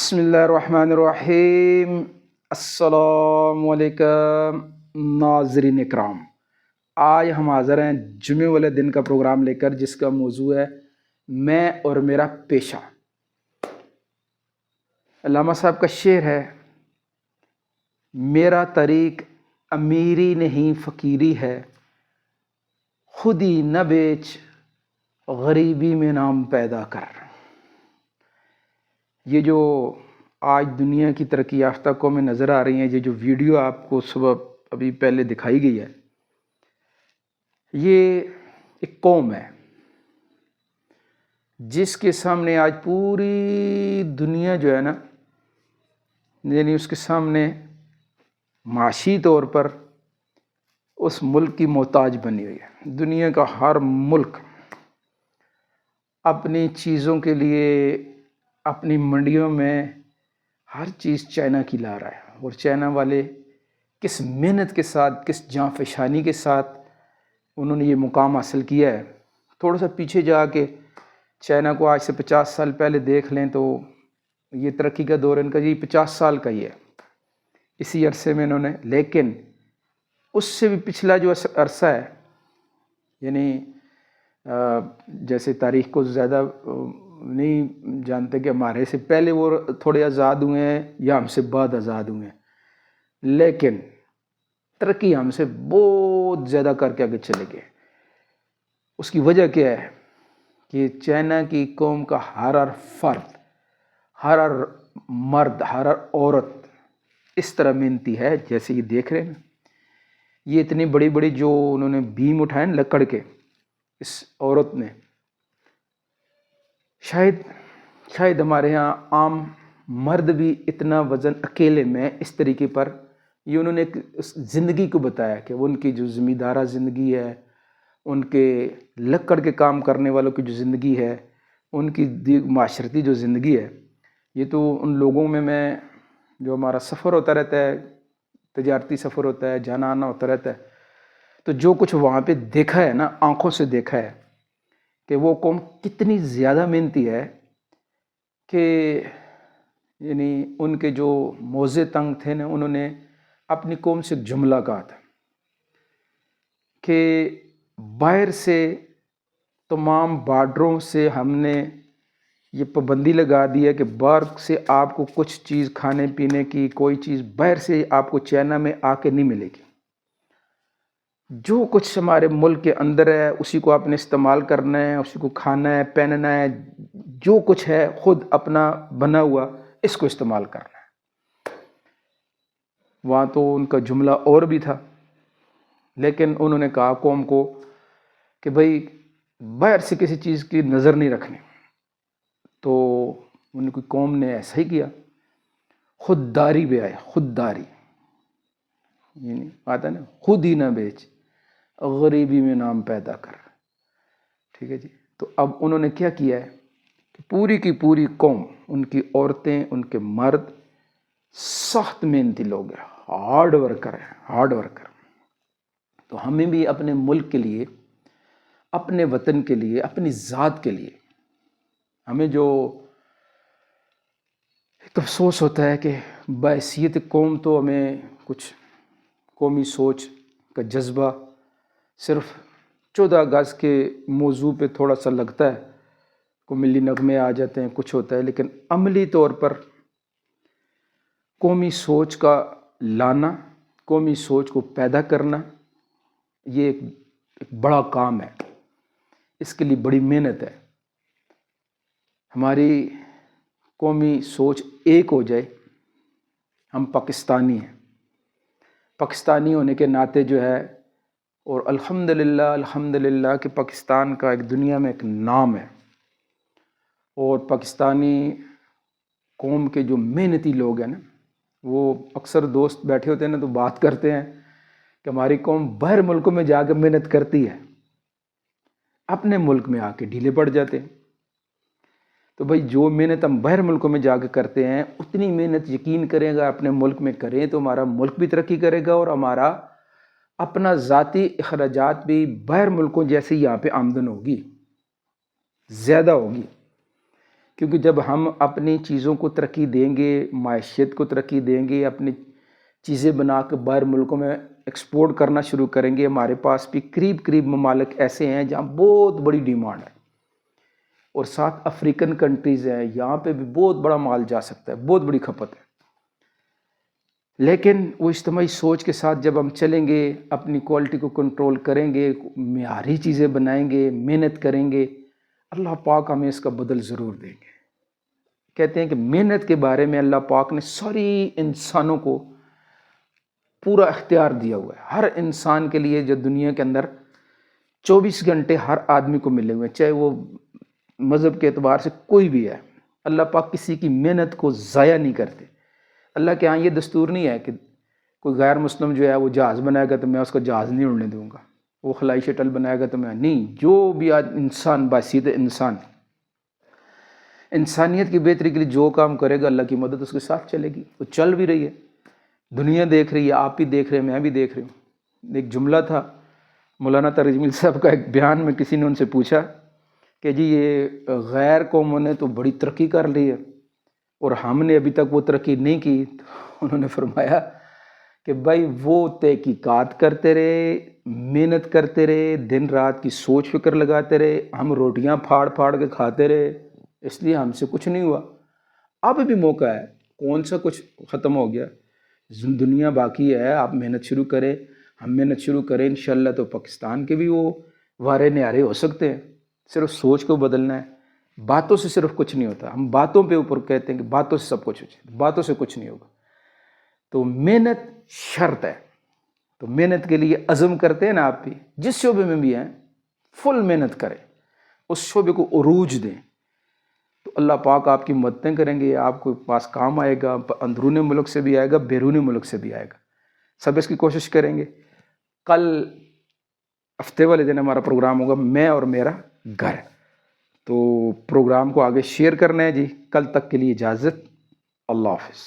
بسم اللہ الرحمن الرحیم۔ السلام علیکم ناظرین اکرام، آج ہم حاضر ہیں جمعے والے دن کا پروگرام لے کر، جس کا موضوع ہے میں اور میرا پیشہ۔ علامہ صاحب کا شعر ہے، میرا طریق امیری نہیں فقیری ہے، خود ہی نہ بیچ غریبی میں نام پیدا کر۔ یہ جو آج دنیا کی ترقی یافتہ قومیں نظر آ رہی ہیں، یہ جو ویڈیو آپ کو صبح ابھی پہلے دکھائی گئی ہے، یہ ایک قوم ہے جس کے سامنے آج پوری دنیا جو ہے نا، یعنی اس کے سامنے معاشی طور پر اس ملک کی محتاج بنی ہوئی ہے۔ دنیا کا ہر ملک اپنی چیزوں کے لیے اپنی منڈیوں میں ہر چیز چائنا کی لا رہا ہے، اور چائنا والے کس محنت کے ساتھ، کس جاں فشانی کے ساتھ انہوں نے یہ مقام حاصل کیا ہے۔ تھوڑا سا پیچھے جا کے چائنا کو آج سے 50 سال پہلے دیکھ لیں تو یہ ترقی کا دور ان کا یہ 50 سال کا ہی ہے، اسی عرصے میں انہوں نے، لیکن اس سے بھی پچھلا جو عرصہ ہے، یعنی جیسے تاریخ کو زیادہ نہیں جانتے کہ ہمارے سے پہلے وہ تھوڑے آزاد ہوئے ہیں یا ہم سے بعد آزاد ہوئے ہیں، لیکن ترقی ہم سے بہت زیادہ کر کے آگے چلے گئے۔ اس کی وجہ کیا ہے کہ چائنا کی قوم کا ہر فرد، ہر مرد، ہر عورت اس طرح محنتی ہے، جیسے یہ دیکھ رہے ہیں۔ یہ اتنی بڑی بڑی جو انہوں نے بیم اٹھائے نا لکڑ کے، اس عورت نے، شاید ہمارے ہاں عام مرد بھی اتنا وزن اکیلے میں اس طریقے پر، یہ انہوں نے ایک زندگی کو بتایا کہ وہ ان کی جو زمیندارہ زندگی ہے، ان کے لکڑ کے کام کرنے والوں کی جو زندگی ہے، ان کی معاشرتی جو زندگی ہے، یہ تو ان لوگوں میں جو ہمارا سفر ہوتا رہتا ہے، تجارتی سفر ہوتا ہے، جانا آنا ہوتا رہتا ہے، تو جو کچھ وہاں پہ دیکھا ہے نا، آنکھوں سے دیکھا ہے کہ وہ قوم کتنی زیادہ محنتی ہے کہ یعنی ان کے جو موزے تنگ تھے نا، انہوں نے اپنی قوم سے ایک جملہ کہا تھا کہ باہر سے تمام بارڈروں سے ہم نے یہ پابندی لگا دی ہے کہ باہر سے آپ کو کچھ چیز کھانے پینے کی کوئی چیز باہر سے آپ کو چائنا میں آ کے نہیں ملے گی، جو کچھ ہمارے ملک کے اندر ہے اسی کو آپ نے استعمال کرنا ہے، اسی کو کھانا ہے، پہننا ہے، جو کچھ ہے خود اپنا بنا ہوا اس کو استعمال کرنا ہے۔ وہاں تو ان کا جملہ اور بھی تھا، لیکن انہوں نے کہا قوم کو کہ بھائی باہر سے کسی چیز کی نظر نہیں رکھنی، تو ان کی قوم نے ایسا ہی کیا، خودداری بھی آئے، خودداری یعنی آتا ہے نا، خود ہی نہ بیچ غریبی میں نام پیدا کر، ٹھیک ہے جی۔ تو اب انہوں نے کیا کیا ہے کہ پوری کی پوری قوم، ان کی عورتیں، ان کے مرد سخت محنتی لوگ ہیں، ہارڈ ورکر ہیں، ہارڈ ورکر۔ تو ہمیں بھی اپنے ملک کے لیے، اپنے وطن کے لیے، اپنی ذات کے لیے، ہمیں جو ایک افسوس ہوتا ہے کہ بحیثیت قوم تو ہمیں کچھ قومی سوچ کا جذبہ صرف 14 اگست کے موضوع پہ تھوڑا سا لگتا ہے، کو ملی نغمے آ جاتے ہیں، کچھ ہوتا ہے، لیکن عملی طور پر قومی سوچ کا لانا، قومی سوچ کو پیدا کرنا، یہ ایک بڑا کام ہے، اس کے لیے بڑی محنت ہے۔ ہماری قومی سوچ ایک ہو جائے، ہم پاکستانی ہیں، پاکستانی ہونے کے ناطے جو ہے، اور الحمدللہ کہ پاکستان کا ایک دنیا میں ایک نام ہے، اور پاکستانی قوم کے جو محنتی لوگ ہیں نا، وہ اکثر دوست بیٹھے ہوتے ہیں نا تو بات کرتے ہیں کہ ہماری قوم باہر ملکوں میں جا کے محنت کرتی ہے، اپنے ملک میں آ کے ڈھیلے پڑ جاتے ہیں۔ تو بھائی جو محنت ہم باہر ملکوں میں جا کے کرتے ہیں، اتنی محنت یقین کریں اگر اپنے ملک میں کریں تو ہمارا ملک بھی ترقی کرے گا، اور ہمارا اپنا ذاتی اخراجات بھی باہر ملکوں جیسے یہاں پہ آمدن ہوگی، زیادہ ہوگی۔ کیونکہ جب ہم اپنی چیزوں کو ترقی دیں گے، معیشت کو ترقی دیں گے، اپنی چیزیں بنا کے باہر ملکوں میں ایکسپورٹ کرنا شروع کریں گے، ہمارے پاس بھی قریب ممالک ایسے ہیں جہاں بہت بڑی ڈیمانڈ ہے، اور ساتھ افریقن کنٹریز ہیں، یہاں پہ بھی بہت بڑا مال جا سکتا ہے، بہت بڑی کھپت ہے۔ لیکن وہ اجتماعی سوچ کے ساتھ جب ہم چلیں گے، اپنی کوالٹی کو کنٹرول کریں گے، معیاری چیزیں بنائیں گے، محنت کریں گے، اللہ پاک ہمیں اس کا بدل ضرور دیں گے۔ کہتے ہیں کہ محنت کے بارے میں اللہ پاک نے ساری انسانوں کو پورا اختیار دیا ہوا ہے، ہر انسان کے لیے جو دنیا کے اندر 24 گھنٹے ہر آدمی کو ملے ہوئے ہیں، چاہے وہ مذہب کے اعتبار سے کوئی بھی ہے۔ اللہ پاک کسی کی محنت کو ضائع نہیں کرتے۔ اللہ کے ہاں یہ دستور نہیں ہے کہ کوئی غیر مسلم جو ہے وہ جہاز بنائے گا تو میں اس کا جہاز نہیں اڑنے دوں گا، وہ خلائی شٹل بنائے گا تو میں نہیں۔ جو بھی آج انسان بحیثیت انسان انسانیت کی بہتری کے لیے جو کام کرے گا، اللہ کی مدد اس کے ساتھ چلے گی، وہ چل بھی رہی ہے، دنیا دیکھ رہی ہے، آپ بھی دیکھ رہے ہیں، میں بھی دیکھ رہی ہوں۔ ایک جملہ تھا مولانا طارق جمیل صاحب کا، ایک بیان میں کسی نے ان سے پوچھا کہ جی یہ غیر قوموں نے تو بڑی ترقی کر لی ہے اور ہم نے ابھی تک وہ ترقی نہیں کی، تو انہوں نے فرمایا کہ بھائی وہ تحقیقات کرتے رہے، محنت کرتے رہے، دن رات کی سوچ فکر لگاتے رہے، ہم روٹیاں پھاڑ پھاڑ کے کھاتے رہے، اس لیے ہم سے کچھ نہیں ہوا۔ اب بھی موقع ہے، کون سا کچھ ختم ہو گیا، دنیا باقی ہے، آپ محنت شروع کریں، ہم محنت شروع کریں، انشاءاللہ تو پاکستان کے بھی وہ وارے نہارے ہو سکتے ہیں۔ صرف سوچ کو بدلنا ہے، باتوں سے صرف کچھ نہیں ہوتا۔ ہم باتوں پہ اوپر کہتے ہیں کہ باتوں سے سب کچھ ہو جائے، باتوں سے کچھ نہیں ہوگا، تو محنت شرط ہے۔ تو محنت کے لیے عزم کرتے ہیں نا، آپ بھی جس شعبے میں بھی ہیں فل محنت کریں، اس شعبے کو عروج دیں، تو اللہ پاک آپ کی مددیں کریں گے، آپ کو پاس کام آئے گا، اندرون ملک سے بھی آئے گا، بیرون ملک سے بھی آئے گا، سب اس کی کوشش کریں گے۔ کل ہفتے والے دن ہمارا پروگرام ہوگا میں اور میرا گھر، تو پروگرام کو آگے شیئر کرنا ہے جی۔ کل تک کے لیے اجازت، اللہ حافظ۔